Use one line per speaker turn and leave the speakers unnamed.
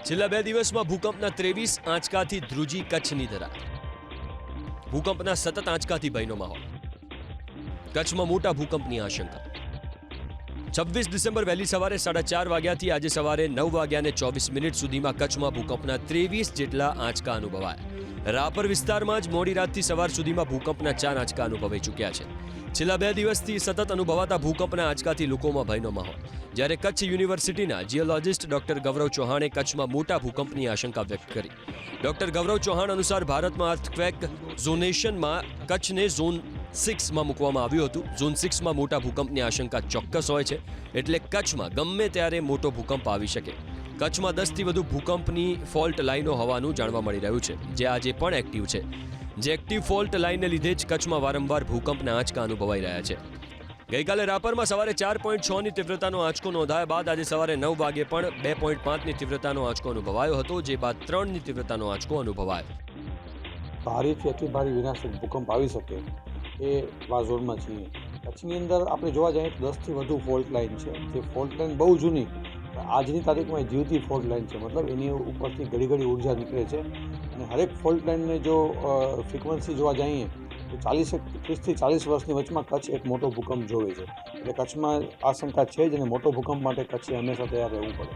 છેલ્લા 2 દિવસમાં ભૂકંપના 23 આંચકાથી ધ્રુજી કચ્છની ધરા. ભૂકંપના સતત આંચકાથી ભયનો માહોલ. કચ્છમાં મોટા ભૂકંપની આશંકા. 26 ડિસેમ્બર વહેલી સવારે 4:30 વાગ્યાથી આજે સવારે 9:24 સુધીમાં કચ્છમાં ભૂકંપના 23 જેટલા આંચકા અનુભવાયા. રાપર વિસ્તારમાં જ મોડી રાતથી સવાર સુધીમાં ભૂકંપના 4 આંચકા અનુભવાઈ ચૂક્યા છે. છેલ્લા 2 દિવસથી સતત અનુભવાતા ભૂકંપના આંચકાથી લોકોમાં ભયનો માહોલ. જ્યારે કચ્છ યુનિવર્સિટીના જીઓલોજિસ્ટ ડોક્ટર ગૌરવ ચૌહાણે કચ્છમાં મોટા ભૂકંપની આશંકા વ્યક્ત કરી. ડોક્ટર ગૌરવ ચૌહાણ અનુસાર ભારતમાં અર્થક્વેક ઝોનેશનમાં કચ્છને ઝોન 6માં મૂકવામાં આવ્યું હતું. ઝોન 6માં મોટા ભૂકંપની આશંકા ચોક્કસ હોય છે, એટલે કચ્છમાં ગમે ત્યારે મોટો ભૂકંપ આવી શકે. કચ્છમાં 10થી વધુ ભૂકંપની ફોલ્ટ લાઇનો હોવાનું જાણવા મળી રહ્યું છે, જે આજે પણ એક્ટિવ છે. જે એક્ટિવ ફોલ્ટ લાઇનને લીધે જ કચ્છમાં વારંવાર ભૂકંપના આંચકા અનુભવાઈ રહ્યા છે. ગઈકાલે રાપરમાં સવારે 4.6ની તીવ્રતાનો આંચકો નોંધાયા બાદ આજે સવારે 9 વાગે પણ 2.5ની તીવ્રતાનો આંચકો અનુભવાયો હતો, જે બાદ 3ની તીવ્રતાનો આંચકો અનુભવાયો.
ભારેથી અતિ ભારે વિનાશક ભૂકંપ આવી શકે એ વાઝોનમાં છીએ. કચ્છની અંદર આપણે જોવા જઈએ તો 10થી વધુ ફોલ્ટ લાઇન છે. જે ફોલ્ટ લાઇન બહુ જૂની, આજની તારીખમાં જીવતી ફોલ્ટ લાઇન છે. મતલબ એની ઉપરથી ઘડી ઘડી ઉર્જા નીકળે છે અને હરેક ફોલ્ટ લાઇનને જો ફ્રિકવન્સી જોવા જઈએ તો 30થી 40 વર્ષની વચમાં કચ્છ એક મોટો ભૂકંપ જોવે છે. એટલે કચ્છમાં આશંકા છે જ, અને મોટો ભૂકંપ માટે કચ્છે હંમેશા તૈયાર રહેવું પડે.